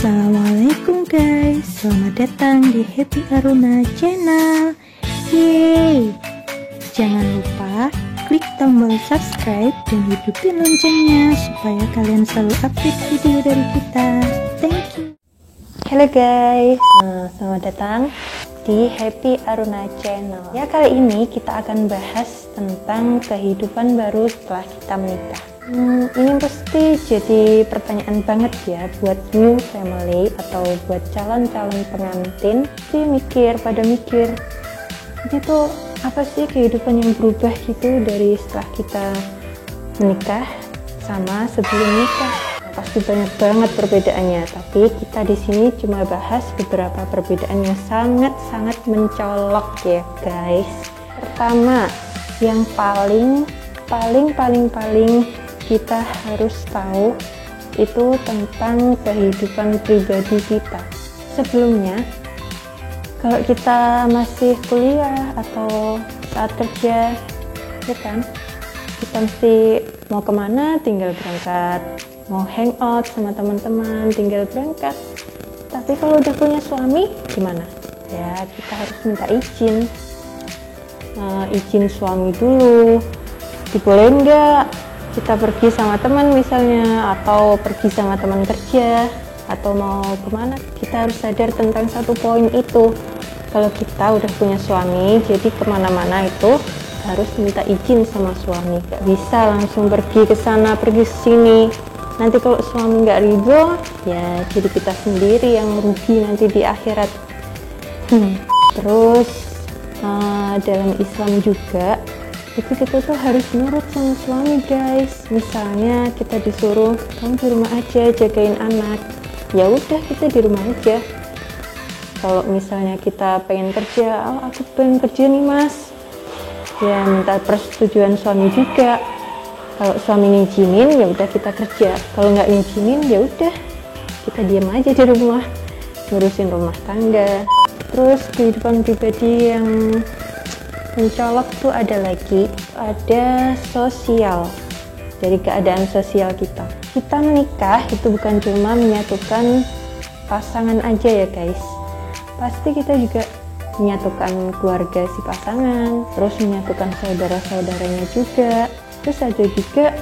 Assalamualaikum guys, selamat datang di Happy Aruna Channel. Yeay! Jangan lupa klik tombol subscribe dan hidupin loncengnya supaya kalian selalu update video dari kita. Thank you. Halo guys, selamat datang di Happy Aruna Channel. Ya, kali ini kita akan bahas tentang kehidupan baru setelah kita menikah. Ini pasti jadi pertanyaan banget ya buat new family atau buat calon-calon pengantin. Pada mikir ini tuh apa sih kehidupan yang berubah gitu dari setelah kita menikah sama sebelum nikah. Pasti banyak banget perbedaannya, tapi kita di sini cuma bahas beberapa perbedaan yang sangat-sangat mencolok ya guys. Pertama, yang paling kita harus tahu itu tentang kehidupan pribadi kita. Sebelumnya, kalau kita masih kuliah atau saat kerja, ya kan, kita mesti mau kemana tinggal berangkat, mau hangout sama teman-teman tinggal berangkat. Tapi kalau udah punya suami gimana? Ya kita harus minta izin, izin suami dulu. Dibolehin nggak kita pergi sama teman misalnya, atau pergi sama teman kerja, atau mau kemana? Kita harus sadar tentang satu poin itu. Kalau kita udah punya suami, jadi kemana-mana itu harus minta izin sama suami. Gak bisa langsung pergi ke sana, pergi ke sini. Nanti kalau suami nggak ridho, ya jadi kita sendiri yang rugi nanti di akhirat. Terus dalam Islam juga itu kita tuh harus nurut sama suami guys. Misalnya kita disuruh kamu di rumah aja jagain anak, ya udah kita di rumah aja. Kalau misalnya kita pengen kerja, aku pengen kerja nih mas, ya minta persetujuan suami juga. Kalau suami ngizinin ya udah kita kerja, kalau nggak ngizinin ya udah kita diam aja di rumah ngurusin rumah tangga. Terus kehidupan pribadi yang mencolok tuh ada sosial. Dari keadaan sosial kita menikah itu bukan cuma menyatukan pasangan aja ya guys, pasti kita juga menyatukan keluarga si pasangan, terus menyatukan saudara-saudaranya juga, terus ada juga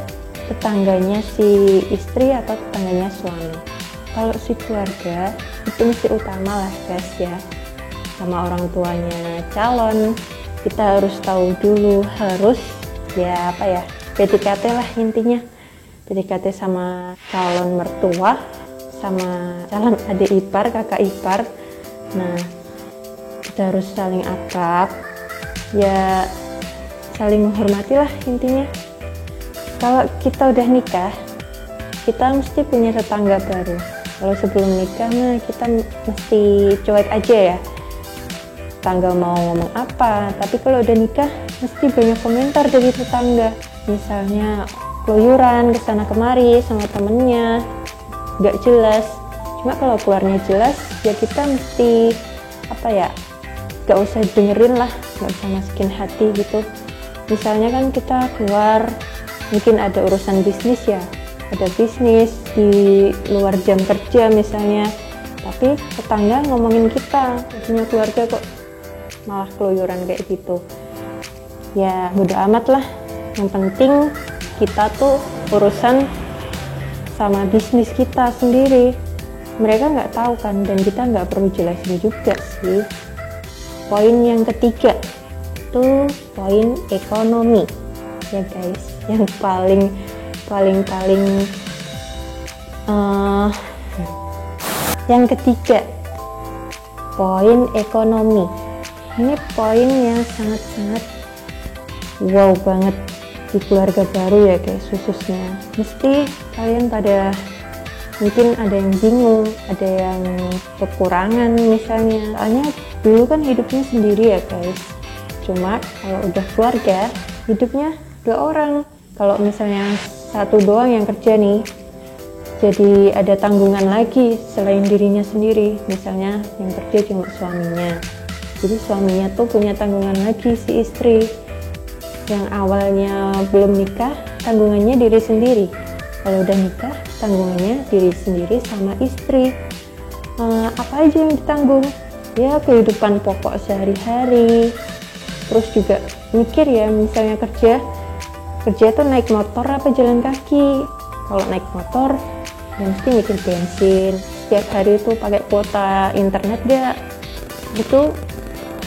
tetangganya si istri atau tetangganya suami. Kalau si keluarga itu mesti utama lah guys ya, sama orang tuanya calon kita harus tahu dulu, harus ya apa ya, PDKT lah intinya, PDKT sama calon mertua, sama calon adik ipar, kakak ipar. Nah kita harus saling akrab, ya saling menghormati lah intinya. Kalau kita udah nikah, kita mesti punya tetangga baru. Kalau sebelum nikah mah kita mesti cuek aja ya, tetangga mau ngomong apa. Tapi kalau udah nikah mesti banyak komentar dari tetangga, misalnya keluyuran kesana kemari sama temennya nggak jelas. Cuma kalau keluarnya jelas ya kita mesti apa ya, nggak usah dengerin lah, nggak usah masukin hati gitu. Misalnya kan kita keluar mungkin ada urusan bisnis ya, ada bisnis di luar jam kerja misalnya, tapi tetangga ngomongin kita punya keluarga kok malah keluyuran kayak gitu, ya bodo amat lah. Yang penting kita tuh urusan sama bisnis kita sendiri, mereka nggak tahu kan, dan kita nggak perlu jelasin juga sih. Poin yang ketiga tuh poin ekonomi ya guys, yang paling yang ketiga, poin ekonomi. Ini poin yang sangat-sangat wow banget di keluarga baru ya guys, khususnya. Mesti kalian pada mungkin ada yang bingung, ada yang kekurangan misalnya. Soalnya dulu kan hidupnya sendiri ya guys. Cuma kalau udah keluarga, hidupnya 2 orang. Kalau misalnya satu doang yang kerja nih, jadi ada tanggungan lagi selain dirinya sendiri. Misalnya yang kerja cuma suaminya, jadi suaminya tuh punya tanggungan lagi si istri. Yang awalnya belum nikah, tanggungannya diri sendiri. Kalau udah nikah, tanggungannya diri sendiri sama istri. apa aja yang ditanggung? Ya kehidupan pokok sehari-hari. Terus juga mikir ya, misalnya kerja tuh naik motor apa jalan kaki. Kalau naik motor ya mesti mikir bensin, setiap hari itu pakai kuota internet gak. Itu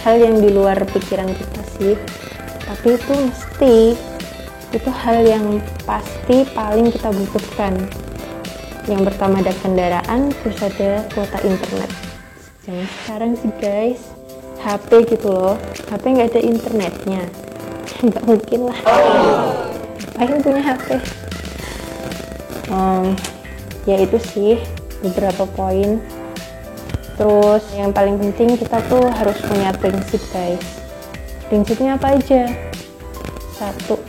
hal yang di luar pikiran kita sih, tapi itu hal yang pasti paling kita butuhkan. Yang pertama ada kendaraan, terus ada kuota internet. Jangan sekarang sih guys, HP gitu loh, HP nggak ada internetnya, nggak mungkin lah. Ngapain punya HP? Ya itu sih beberapa poin. Terus yang paling penting kita tuh harus punya prinsip guys. Prinsipnya apa aja? Satu,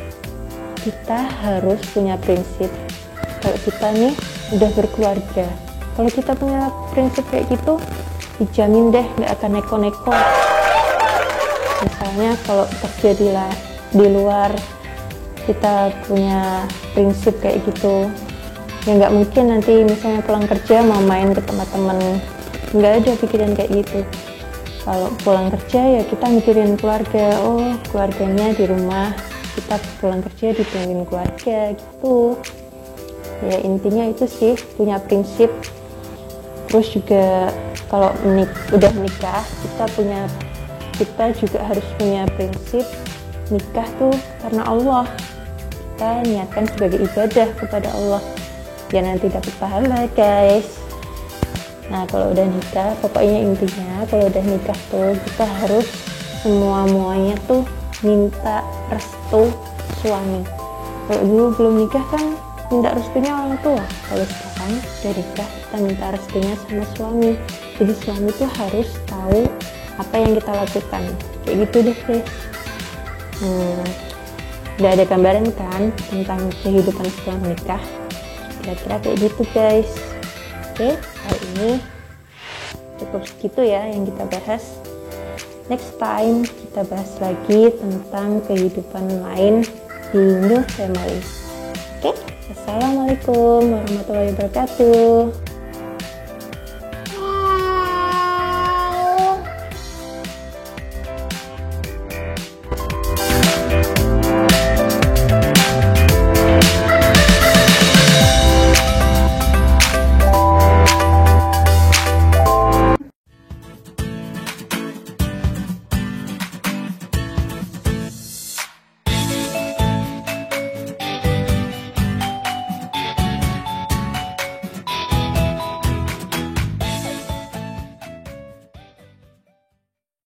kita harus punya prinsip. Kalau kita nih udah berkeluarga, kalau kita punya prinsip kayak gitu, dijamin deh nggak akan neko-neko. Misalnya kalau kerja di luar, kita punya prinsip kayak gitu, ya nggak mungkin nanti misalnya pulang kerja mau main ke teman-teman, nggak ada pikiran kayak gitu. Kalau pulang kerja ya kita mikirin keluarga, oh keluarganya di rumah, kita pulang kerja ditungguin keluarga gitu. Ya intinya itu sih, punya prinsip. Terus juga kalau udah menikah, kita juga harus punya prinsip. Nikah tuh karena Allah, kita niatkan sebagai ibadah kepada Allah, ya nanti dapat pahala guys. Nah kalau udah nikah, pokoknya intinya kalau udah nikah tuh kita harus semuanya tuh minta restu suami. Kalau dulu belum nikah kan minta restunya orang tua, kalau sekarang udah nikah kita minta restunya sama suami. Jadi suami tuh harus tahu apa yang kita lakukan, kayak gitu deh guys. Udah ada gambaran kan tentang kehidupan setelah menikah, kira-kira kayak gitu guys. Oke, hari ini cukup segitu ya yang kita bahas. Next time kita bahas lagi tentang kehidupan lain di New Family. Oke, assalamualaikum warahmatullahi wabarakatuh.